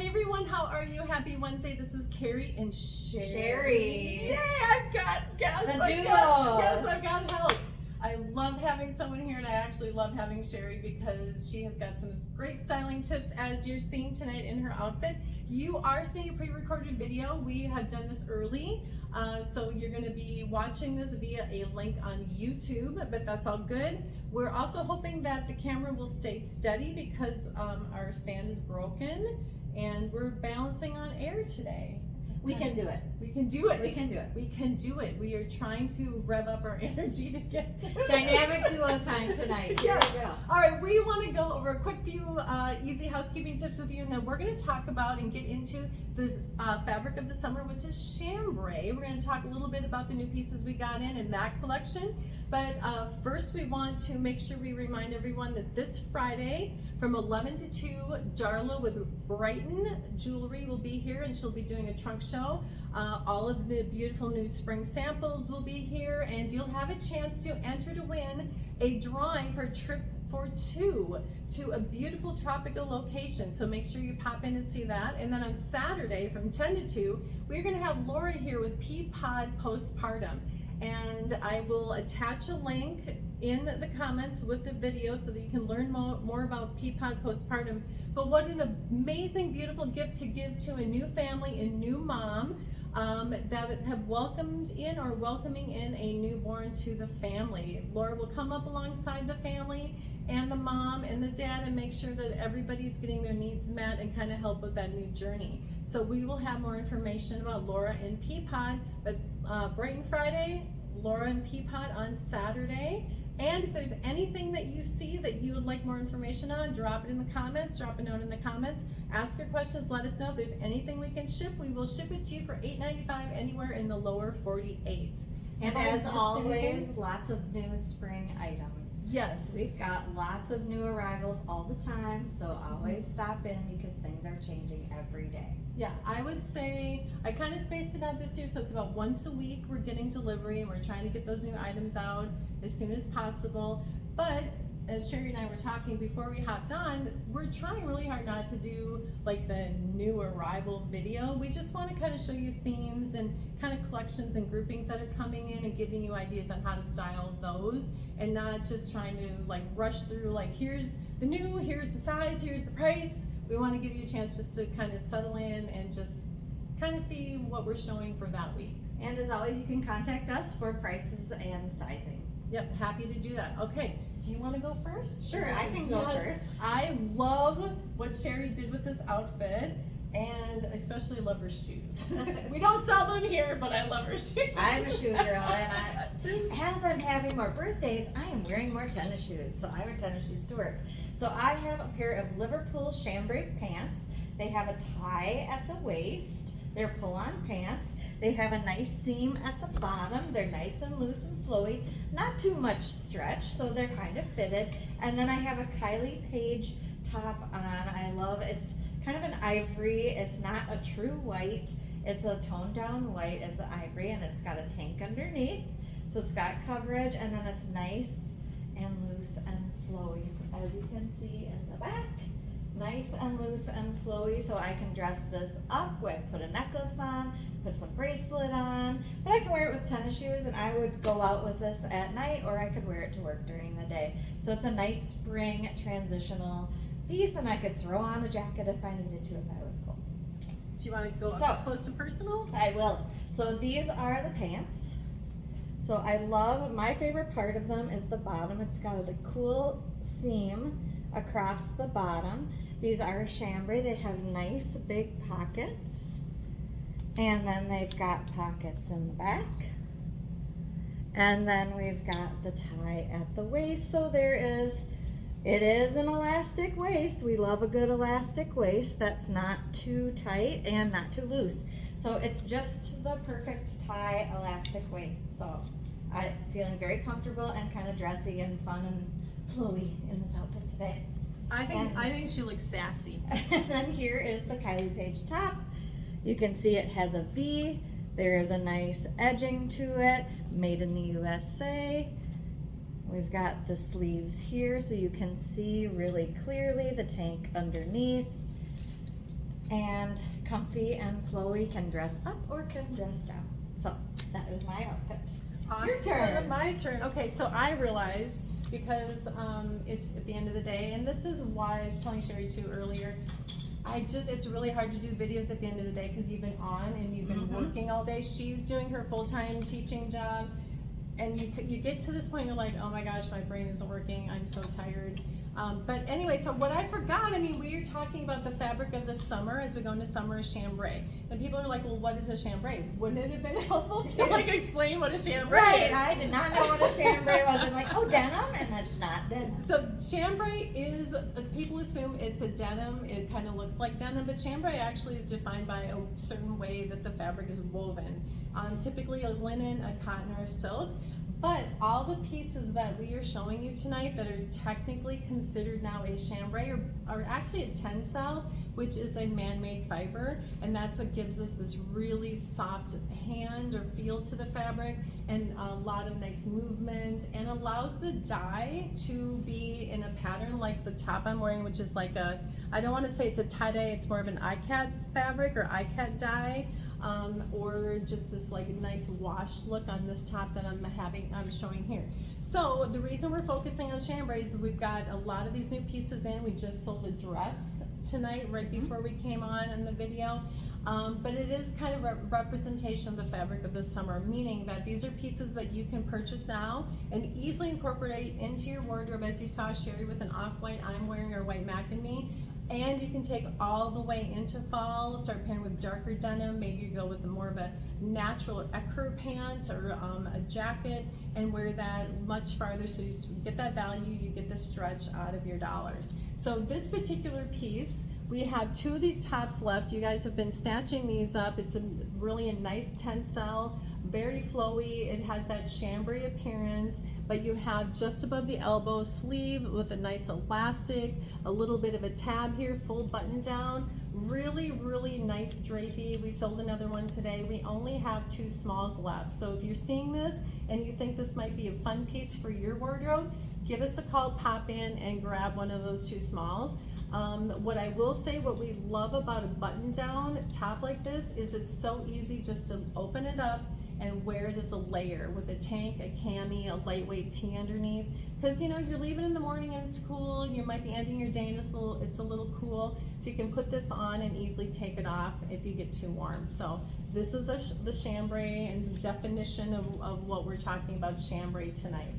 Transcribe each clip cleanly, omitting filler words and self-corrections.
Hey everyone, how are you? Happy Wednesday. This is Carrie and Sheri. Yay, I've got guests. I've got help. I love having someone here, and I actually love having Sheri because she has got some great styling tips as you're seeing tonight in her outfit. You are seeing a pre-recorded video. We have done this early, so you're going to be watching this via a link on YouTube, but that's all good. We're also hoping that the camera will stay steady because our stand is broken and we're balancing on air today. We can do it. We can do it. We can do it. We can do it. We are trying to rev up our energy to get Dynamic duo time tonight. Here we go. All right, we want to go over a quick few easy housekeeping tips with you, and then we're going to talk about and get into this fabric of the summer, which is chambray. We're going to talk a little bit about the new pieces we got in that collection. But first, we want to make sure we remind everyone that this Friday from 11 to 2, Darla with Brighton Jewelry will be here, and she'll be doing a trunk show. All of the beautiful new spring samples will be here, and you'll have a chance to enter to win a drawing for a trip for 2 to a beautiful tropical location. So make sure you pop in and see that. And then on Saturday from 10 to 2, we're going to have Laura here with Peapod Postpartum. And I will attach a link in the comments with the video so that you can learn more about Peapod Postpartum. But what an amazing, beautiful gift to give to a new family, a new mom that have welcomed in or welcoming in a newborn to the family. Laura will come up alongside the family and the mom and the dad and make sure that everybody's getting their needs met and kind of help with that new journey. So we will have more information about Laura and Peapod, but Brighton Friday, Laura and Peapod on Saturday. And if there's anything that you see that you would like more information on, drop it in the comments, drop a note in the comments, ask your questions, let us know. If there's anything we can ship, we will ship it to you for $8.95 anywhere in the lower 48. And as always, lots of new spring items. Yes. We've got lots of new arrivals all the time, so always stop in because things are changing every day. Yeah, I would say I kind of spaced it out this year, so it's about once a week we're getting delivery, and we're trying to get those new items out as soon as possible. But as Sheri and I were talking before we hopped on, we're trying really hard not to do like the new arrival video. We just want to kind of show you themes and kind of collections and groupings that are coming in and giving you ideas on how to style those, and not just trying to like rush through like here's the new, here's the size, here's the price. We want to give you a chance just to kind of settle in and just kind of see what we're showing for that week. And as always, you can contact us for prices and sizing. Yep, happy to do that. Okay, do you want to go first? Sure, I can go first. I love what Sheri did with this outfit, and especially love her shoes. We don't sell them here, but I love her shoes. I'm a shoe girl, and as I'm having more birthdays, I am wearing more tennis shoes, so I wear tennis shoes to work. So I have a pair of Liverpool chambray pants. They have a tie at the waist. They're pull-on pants. They have a nice seam at the bottom. They're nice and loose and flowy, not too much stretch, so they're kind of fitted. And then I have a Kylie Page top on. I love it's kind of an ivory. It's not a true white. It's a toned down white. It's an ivory, and it's got a tank underneath, so it's got coverage, and then it's nice and loose and flowy. So as you can see in the back, nice and loose and flowy, so I can dress this up. I put a necklace on, put some bracelet on, but I can wear it with tennis shoes, and I would go out with this at night, or I could wear it to work during the day. So it's a nice spring transitional piece, and I could throw on a jacket if I needed to if I was cold. Do you want to go up close and personal? I will. So these are the pants. So I love, my favorite part of them is the bottom. It's got a cool seam across the bottom. These are chambray. They have nice big pockets, and then they've got pockets in the back, and then we've got the tie at the waist. So it is an elastic waist. We love a good elastic waist that's not too tight and not too loose. So it's just the perfect tie elastic waist. So I'm feeling very comfortable and kind of dressy and fun and flowy in this outfit today. I think she looks sassy. And then here is the Kylie Page top. You can see it has a V. There is a nice edging to it, made in the USA. We've got the sleeves here so you can see really clearly the tank underneath. and comfy and flowy, can dress up or can dress down. So that is my outfit. Awesome. Your turn. My turn. Okay, so I realized, because it's at the end of the day, and this is why I was telling Sheri too earlier, it's really hard to do videos at the end of the day because you've been on and you've been working all day. She's doing her full-time teaching job, and you get to this point, you're like, oh my gosh, my brain isn't working, I'm so tired. But anyway, so what I forgot, I mean, we are talking about the fabric of the summer as we go into summer is chambray. And people are like, well, what is a chambray? Wouldn't it have been helpful to like explain what a chambray Right, is? I did not know what a chambray was. I'm like, oh, denim, and it's not denim. So chambray is, as people assume it's a denim, it kind of looks like denim, but chambray actually is defined by a certain way that the fabric is woven. Typically a linen, a cotton, or a silk. But all the pieces that we are showing you tonight that are technically considered now a chambray are actually a tencel, which is a man-made fiber, and that's what gives us this really soft hand or feel to the fabric, and a lot of nice movement, and allows the dye to be in a pattern like the top I'm wearing, which is like a, I don't want to say it's a tie-dye, it's more of an icat fabric or icat dye. Or just this like nice wash look on this top that I'm showing here. So the reason we're focusing on chambray is we've got a lot of these new pieces in. We just sold a dress tonight right before we came on in the video. But it is kind of a representation of the fabric of the summer, meaning that these are pieces that you can purchase now and easily incorporate into your wardrobe, as you saw Sheri with an off-white I'm wearing, or white macadamia. And you can take all the way into fall, start pairing with darker denim, maybe you go with more of a natural ecru pant or a jacket, and wear that much farther, so you get that value, you get the stretch out of your dollars. So this particular piece, we have 2 of these tops left. You guys have been snatching these up. It's really a nice tencel, very flowy. It has that chambray appearance, but you have just above the elbow sleeve with a nice elastic, a little bit of a tab here, full button down. Really, really nice drapey. We sold another one today. We only have 2 smalls left. So if you're seeing this and you think this might be a fun piece for your wardrobe, give us a call, pop in and grab one of those 2 smalls. What I will say, what we love about a button down top like this is it's so easy just to open it up and wear it as a layer with a tank, a cami, a lightweight tee underneath. Because you know, you're leaving in the morning and it's cool, you might be ending your day and it's a little cool. So you can put this on and easily take it off if you get too warm. So this is the chambray and the definition of what we're talking about chambray tonight.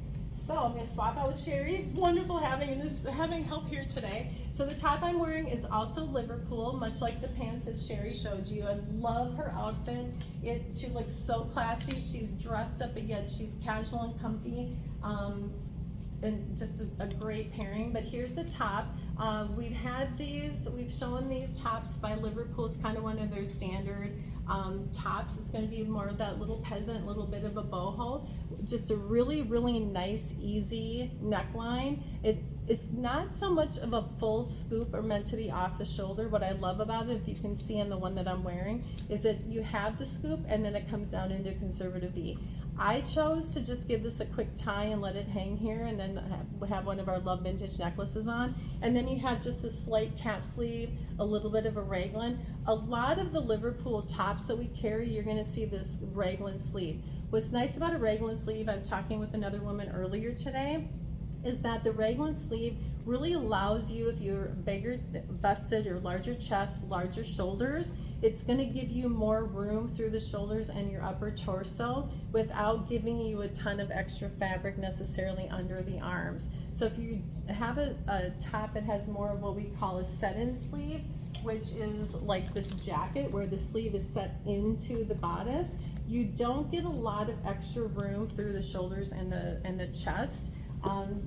So I'm going to swap out with Sheri. Wonderful having help here today. So the top I'm wearing is also Liverpool, much like the pants that Sheri showed you. I love her outfit. She looks so classy. She's dressed up, but yet she's casual and comfy. And just a great pairing. But here's the top. We've shown these tops by Liverpool. It's kind of one of their standard tops. It's going to be more of that little peasant, little bit of a boho. Just a really, really nice, easy neckline. It's not so much of a full scoop or meant to be off the shoulder. What I love about it, if you can see on the one that I'm wearing, is that you have the scoop and then it comes down into a conservative V. I chose to just give this a quick tie and let it hang here, and then have one of our Love Vintage necklaces on. And then you have just this slight cap sleeve, a little bit of a raglan. A lot of the Liverpool tops that we carry, you're gonna see this raglan sleeve. What's nice about a raglan sleeve, I was talking with another woman earlier today, is that the raglan sleeve really allows you, if you're bigger busted or larger chest, larger shoulders, it's going to give you more room through the shoulders and your upper torso without giving you a ton of extra fabric necessarily under the arms. So if you have a top that has more of what we call a set-in sleeve, which is like this jacket where the sleeve is set into the bodice, you don't get a lot of extra room through the shoulders and the chest.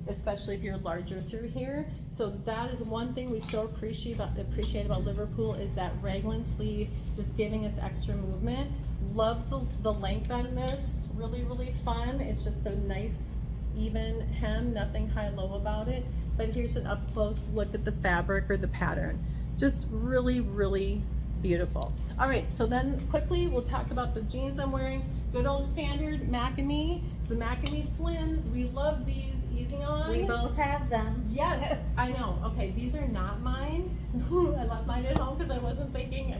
Especially if you're larger through here. So that is one thing we so appreciate about Liverpool, is that raglan sleeve, just giving us extra movement. Love the length on this, really, really fun. It's just a nice even hem, nothing high-low about it. But here's an up-close look at the fabric or the pattern. Just really, really beautiful. All right, so then quickly we'll talk about the jeans I'm wearing. Good old standard macadamia. It's a macadamia slims. We love these easy on. We both have them. Yes, I know. Okay, these are not mine. I left mine at home because I wasn't thinking.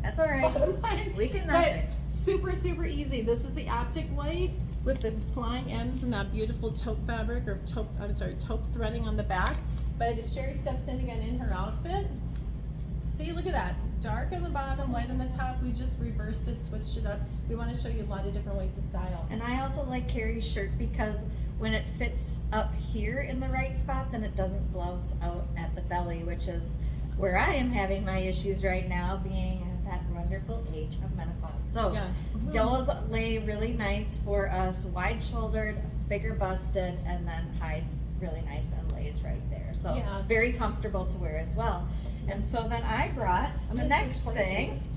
That's all right. Bottom line. We can But it. super easy. This is the optic white with the flying M's and that beautiful taupe fabric or taupe threading on the back. But if Sheri steps in again in her outfit, see, look at that. Dark on the bottom, light on the top. We just reversed it, switched it up. We want to show you a lot of different ways to style. And I also like Carrie's shirt because when it fits up here in the right spot, then it doesn't blouse out at the belly, which is where I am having my issues right now, being at that wonderful age of menopause. So Yeah. those lay really nice for us, wide-shouldered, bigger busted, and then hides really nice and lays right there. So Yeah. very comfortable to wear as well. And so then I brought I'm the gonna next switch thing. places.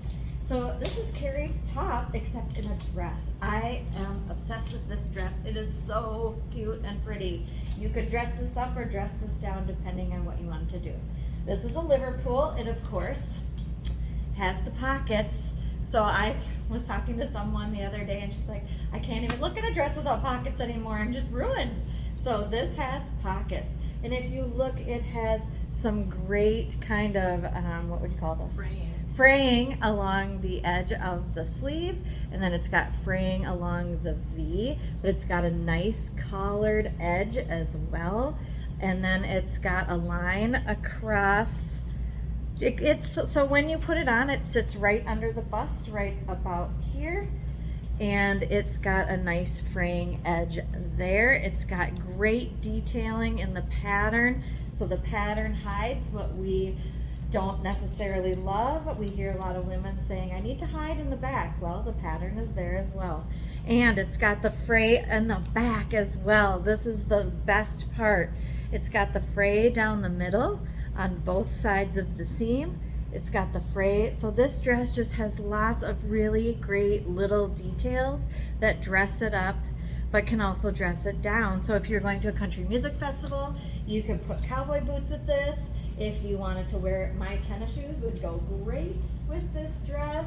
So this is Carrie's top, except in a dress. I am obsessed with this dress. It is so cute and pretty. You could dress this up or dress this down depending on what you want to do. This is a Liverpool. It, of course, has the pockets. So I was talking to someone the other day and she's like, I can't even look at a dress without pockets anymore. I'm just ruined. So this has pockets. And if you look, it has some great kind of, what would you call this? Fraying along the edge of the sleeve, and then it's got fraying along the V, but it's got a nice collared edge as well, and then it's got a line across. It's so when you put it on, it sits right under the bust, right about here, and it's got a nice fraying edge there. It's got great detailing in the pattern, so the pattern hides what we don't necessarily love. We hear a lot of women saying, I need to hide in the back. Well, the pattern is there as well. And it's got the fray in the back as well. This is the best part. It's got the fray down the middle on both sides of the seam. It's got the fray. So this dress just has lots of really great little details that dress it up, but can also dress it down. So if you're going to a country music festival, you could put cowboy boots with this. If you wanted to wear, my tennis shoes would go great with this dress.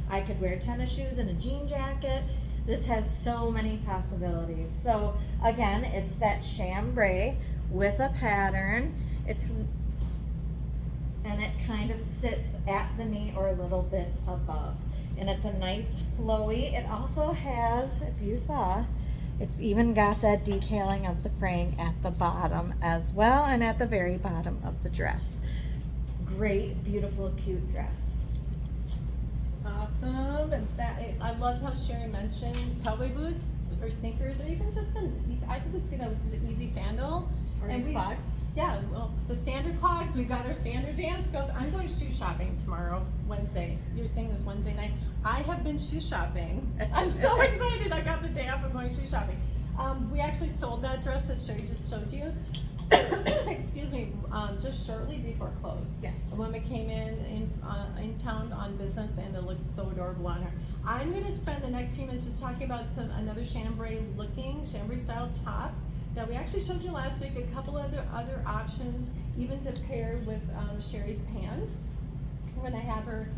I could wear tennis shoes and a jean jacket. This has so many possibilities. So again, it's that chambray with a pattern. And it kind of sits at the knee or a little bit above. And it's a nice flowy. It also has, if you saw, it's even got that detailing of the fraying at the bottom as well, and at the very bottom of the dress. Great, beautiful, cute dress. Awesome. And I loved how Sheri mentioned cowboy boots or sneakers, or even just I would see that with just an easy sandal. And clogs. Yeah, well, the standard clogs, we've got our standard dance goes. I'm going shoe shopping tomorrow, Wednesday. You're seeing this Wednesday night. I have been shoe shopping. I'm so excited. I got the day off. I'm going shoe shopping. We actually sold that dress that Sheri just showed you. Excuse me, just shortly before close. Yes. A woman came in town on business, and it looked so adorable on her. I'm going to spend the next few minutes just talking about another chambray style top that we actually showed you last week. A couple other options, even to pair with Sheri's pants. We're going to have her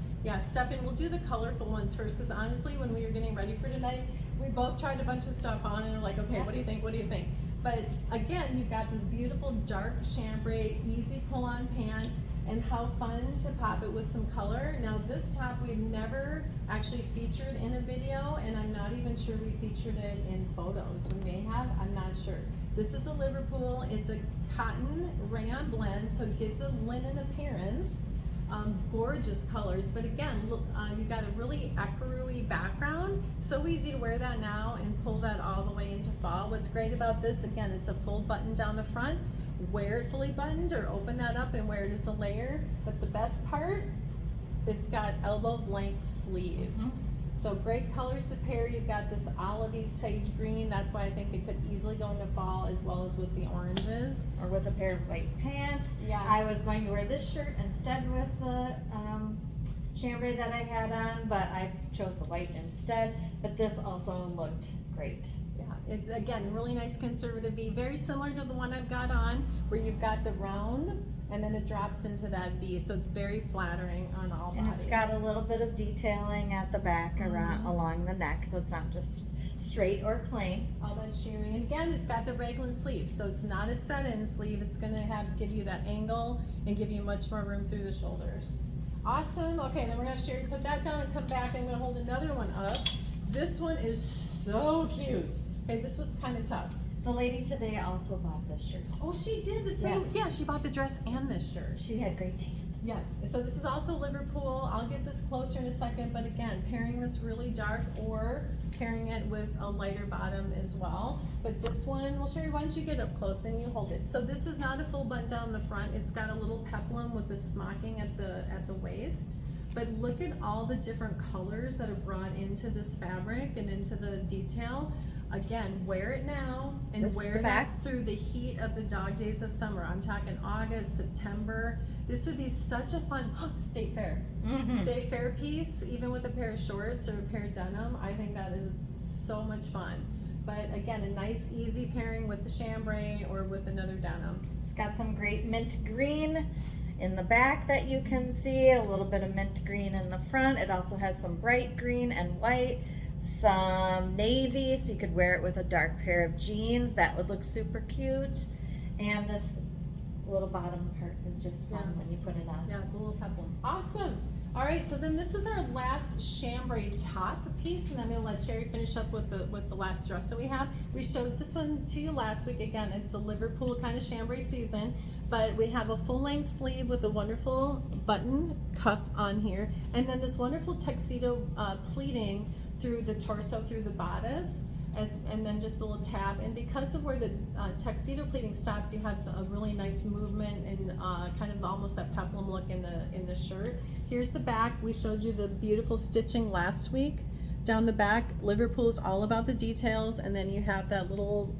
step in. We'll do the colorful ones first, because honestly, when we were getting ready for tonight, we both tried a bunch of stuff on and we're like, okay, what do you think? What do you think? But again, you've got this beautiful dark chambray, easy pull-on pant, and how fun to pop it with some color. Now this top we've never actually featured in a video, and I'm not even sure we featured it in photos. We may have, I'm not sure. This is a Liverpool. It's a cotton rayon blend, so it gives a linen appearance. Gorgeous colors, but again, look, you've got a really ecru-y background. So easy to wear that now and pull that all the way into fall. What's great about this, again, it's a full button down the front. Wear it fully buttoned or open that up and wear it as a layer. But the best part, it's got elbow length sleeves. So great colors to pair. You've got this olivey sage green. That's why I think it could easily go into fall, as well as with the oranges. Or with a pair of white pants. Yeah. I was going to wear this shirt instead with the chambray that I had on, but I chose the white instead. But this also looked great. Yeah, it's again really nice conservative V, very similar to the one I've got on, where you've got the round and then it drops into that V, so it's very flattering on all bodies. And it's got a little bit of detailing at the back around along the neck, so it's not just straight or plain. All that shearing, and again, it's got the raglan sleeve, so it's not a set-in sleeve. It's going to give you that angle and give you much more room through the shoulders. Awesome. Okay, then we're going to have Sheri put that down and come back. I'm going to hold another one up. This one is so cute. Okay, this was kind of tough. The lady today also bought this shirt. Oh, she did the same. Yes. Yeah, she bought the dress and this shirt. She had great taste. Yes, so this is also Liverpool. I'll get this closer in a second, but again, pairing this really dark or pairing it with a lighter bottom as well. But this one, well, Sheri, why don't you get up close and you hold it. So this is not a full button down the front. It's got a little peplum with the smocking at the waist. But look at all the different colors that are brought into this fabric and into the detail. Again, wear it now and wear it through the heat of the dog days of summer. I'm talking August, September. This would be such a fun state fair. State fair piece, even with a pair of shorts or a pair of denim. I think that is so much fun. But again, a nice easy pairing with the chambray or with another denim. It's got some great mint green in the back that you can see, a little bit of mint green in the front. It also has some bright green and white, some navy, so you could wear it with a dark pair of jeans. That would look super cute. And this little bottom part is just fun when you put it on. Yeah, the little peplum. Awesome. All right, so then this is our last chambray top piece, and I'm gonna let Sheri finish up with the last dress that we have. We showed this one to you last week. Again, it's a Liverpool kind of chambray season, but we have a full-length sleeve with a wonderful button cuff on here, and then this wonderful tuxedo pleating through the torso, through the bodice, and then just the little tab. And because of where the tuxedo pleating stops, you have a really nice movement and kind of almost that peplum look in the shirt. Here's the back. We showed you the beautiful stitching last week. Down the back, Liverpool is all about the details, and then you have that little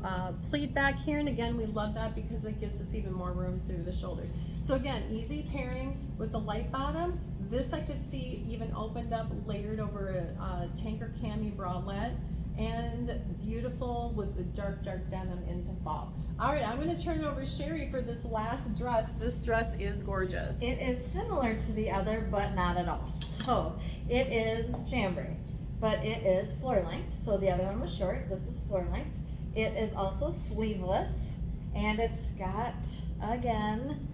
pleat back here, and again, we love that because it gives us even more room through the shoulders. So again, easy pairing with the light bottom. This I could see even opened up, layered over a tanker cami bralette, and beautiful with the dark denim into fall. All right, I'm going to turn it over to Sheri for this last dress. This dress is gorgeous. It is similar to the other, but not at all. So it is chambray, but it is floor length. So the other one was short. This is floor length. It is also sleeveless, and it's got, again,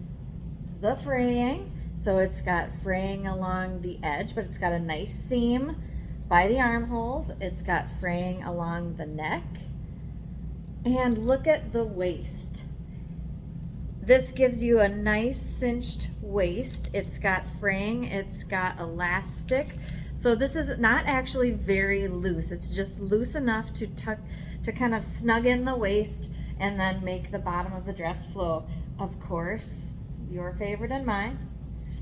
the fraying. So it's got fraying along the edge, but it's got a nice seam by the armholes. It's got fraying along the neck. And look at the waist. This gives you a nice cinched waist. It's got fraying, it's got elastic. So this is not actually very loose. It's just loose enough to tuck, to kind of snug in the waist and then make the bottom of the dress flow. Of course, your favorite and mine,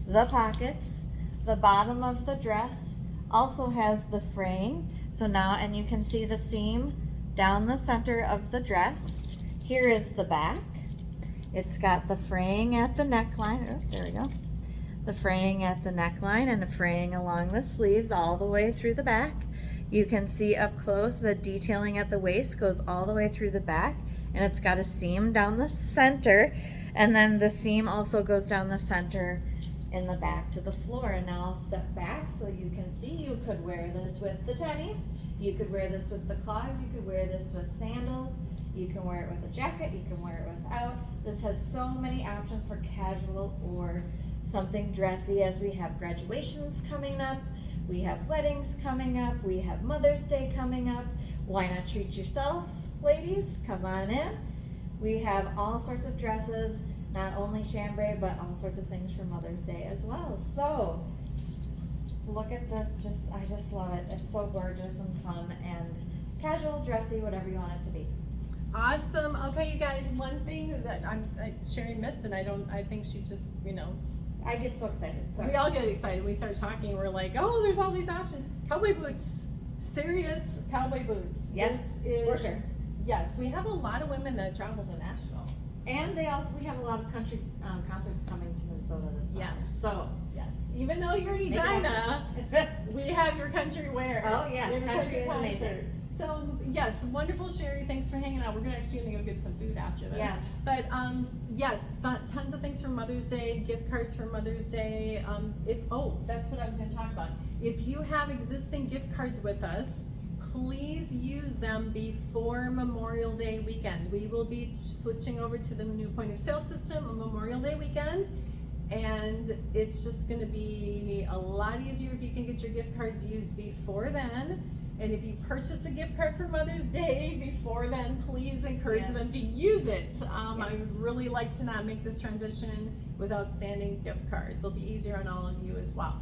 the pockets. The bottom of the dress also has the fraying. So now, and you can see the seam down the center of the dress. Here is the back. It's got the fraying at the neckline. Oh, there we go. The fraying at the neckline and the fraying along the sleeves all the way through the back. You can see up close the detailing at the waist goes all the way through the back, and it's got a seam down the center, and then the seam also goes down the center in the back to the floor. And now I'll step back so you can see. You could wear this with the tennies, you could wear this with the clogs, you could wear this with sandals, you can wear it with a jacket, you can wear it without. This has so many options for casual or something dressy, as we have graduations coming up, we have weddings coming up, we have Mother's Day coming up. Why not treat yourself, ladies? Come on in. We have all sorts of dresses, not only chambray, but all sorts of things for Mother's Day as well. So look at this, I just love it. It's so gorgeous and fun and casual, dressy, whatever you want it to be. Awesome. Okay, you guys, one thing that Sheri missed, and I think she just, I get so excited. Sorry. We all get excited. We start talking. We're like, oh, there's all these options. Cowboy boots, serious cowboy boots. Yes, for sure. Yes, we have a lot of women that travel to Nashville, and we have a lot of country concerts coming to Minnesota this summer. Yes. So yes, even though you're in Edina, we have your country wear. Oh yes, we have country is amazing. So yes, wonderful, Sheri. Thanks for hanging out. We're actually gonna go get some food after this. Yes. But yes, tons of things for Mother's Day, gift cards for Mother's Day. That's what I was gonna talk about. If you have existing gift cards with us, please use them before Memorial Day weekend. We will be switching over to the new point of sale system on Memorial Day weekend. And it's just gonna be a lot easier if you can get your gift cards used before then. And if you purchase a gift card for Mother's Day before then, please encourage them to use it. I would really like to not make this transition with outstanding gift cards. It'll be easier on all of you as well.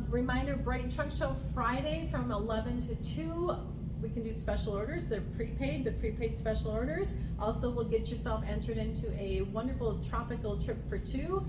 Reminder, Brighton Trunk Show Friday from 11 to 2. We can do special orders. They're prepaid, but prepaid special orders. Also, will get yourself entered into a wonderful tropical trip for 2.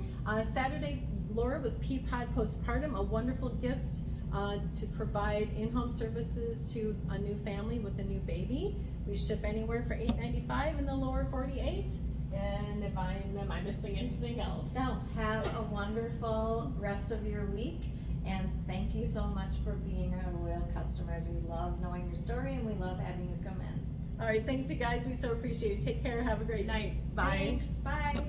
Saturday, Laura with Peapod Postpartum, a wonderful gift to provide in-home services to a new family with a new baby. We ship anywhere for $8.95 in the lower 48. And am I missing anything else? No, have a wonderful rest of your week. And thank you so much for being our loyal customers. We love knowing your story and we love having you come in. All right, thanks you guys. We so appreciate it. Take care. Have a great night. Bye. Thanks. Bye.